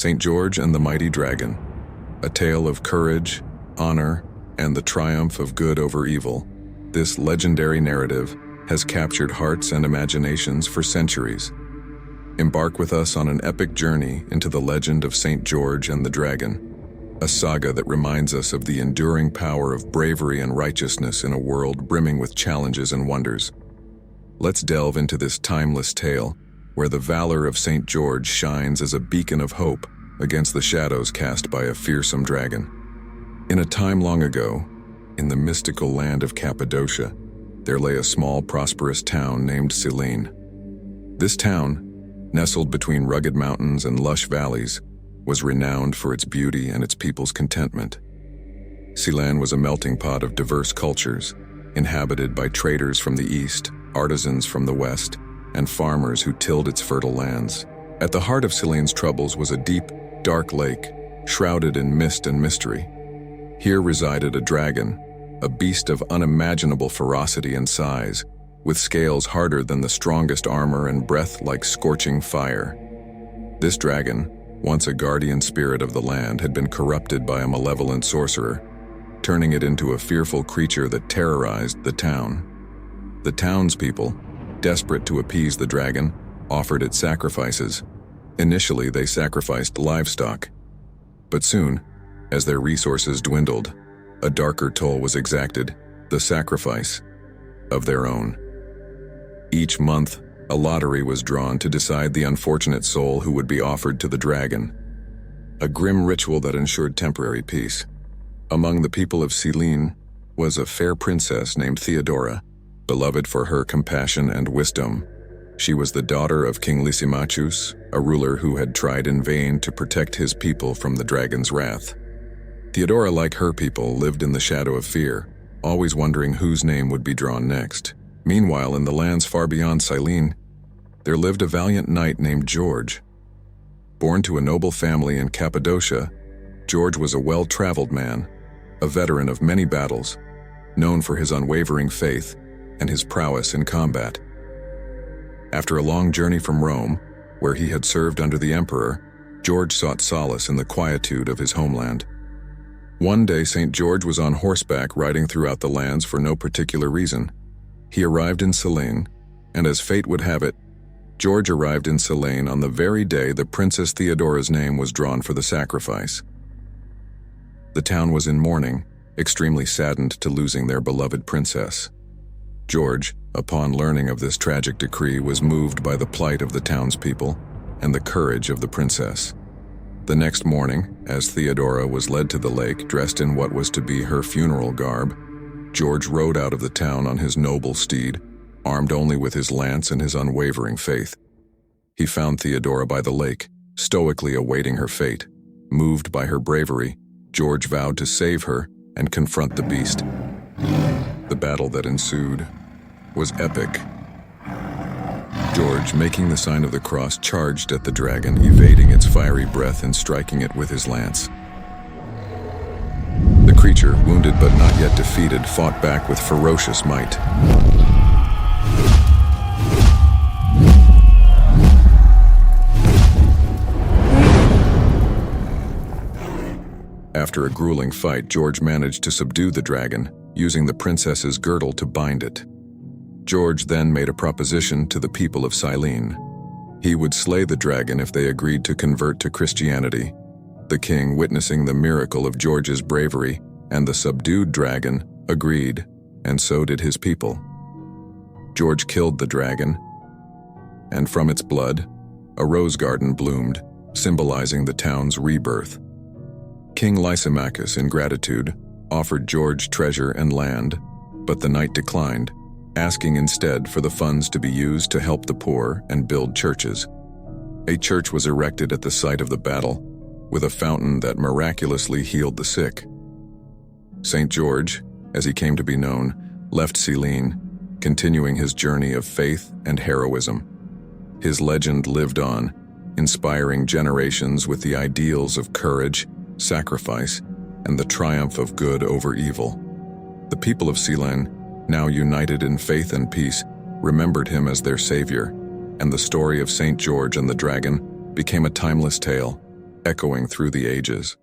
St. George and the Mighty Dragon, a tale of courage, honor, and the triumph of good over evil. This legendary narrative has captured hearts and imaginations for centuries. Embark with us on an epic journey into the legend of St. George and the Dragon, a saga that reminds us of the enduring power of bravery and righteousness in a world brimming with challenges and wonders. Let's delve into this timeless tale, where the valor of St. George shines as a beacon of hope against the shadows cast by a fearsome dragon. In a time long ago, in the mystical land of Cappadocia, there lay a small, prosperous town named Cyllene. This town, nestled between rugged mountains and lush valleys, was renowned for its beauty and its people's contentment. Cyllene was a melting pot of diverse cultures, inhabited by traders from the east, artisans from the west, and farmers who tilled its fertile lands. At the heart of Cyllene's troubles was a deep, dark lake, shrouded in mist and mystery. Here resided a dragon, a beast of unimaginable ferocity and size, with scales harder than the strongest armor and breath like scorching fire. This dragon, once a guardian spirit of the land, had been corrupted by a malevolent sorcerer, turning it into a fearful creature that terrorized the town. The townspeople, desperate to appease the dragon, offered it sacrifices. Initially, they sacrificed livestock. But soon, as their resources dwindled, a darker toll was exacted, the sacrifice of their own. Each month, a lottery was drawn to decide the unfortunate soul who would be offered to the dragon, a grim ritual that ensured temporary peace. Among the people of Cyllene was a fair princess named Theodora, beloved for her compassion and wisdom. She was the daughter of King Lysimachus, a ruler who had tried in vain to protect his people from the dragon's wrath. Theodora, like her people, lived in the shadow of fear, always wondering whose name would be drawn next. Meanwhile, in the lands far beyond Cyllene, there lived a valiant knight named George. Born to a noble family in Cappadocia, George was a well-traveled man, a veteran of many battles, known for his unwavering faith and his prowess in combat. After a long journey from Rome, where he had served under the emperor, George sought solace in the quietude of his homeland. One day, St. George was on horseback riding throughout the lands for no particular reason. He arrived in Cyllene, and as fate would have it, George arrived in Cyllene on the very day the Princess Theodora's name was drawn for the sacrifice. The town was in mourning, extremely saddened to losing their beloved princess. George, upon learning of this tragic decree, was moved by the plight of the townspeople and the courage of the princess. The next morning, as Theodora was led to the lake dressed in what was to be her funeral garb, George rode out of the town on his noble steed, armed only with his lance and his unwavering faith. He found Theodora by the lake, stoically awaiting her fate. Moved by her bravery, George vowed to save her and confront the beast. The battle that ensued was epic. George, making the sign of the cross, charged at the dragon, evading its fiery breath and striking it with his lance. The creature, wounded but not yet defeated, fought back with ferocious might. After a grueling fight, George managed to subdue the dragon, using the princess's girdle to bind it. George then made a proposition to the people of Cyllene. He would slay the dragon if they agreed to convert to Christianity. The king, witnessing the miracle of George's bravery and the subdued dragon, agreed, and so did his people. George killed the dragon, and from its blood, a rose garden bloomed, symbolizing the town's rebirth. King Lysimachus, in gratitude, offered George treasure and land, but the knight declined, asking instead for the funds to be used to help the poor and build churches. A church was erected at the site of the battle, with a fountain that miraculously healed the sick. St. George, as he came to be known, left Cyllene, continuing his journey of faith and heroism. His legend lived on, inspiring generations with the ideals of courage, sacrifice, and the triumph of good over evil. The people of Cyllene, now united in faith and peace, remembered him as their savior, and the story of St. George and the dragon became a timeless tale, echoing through the ages.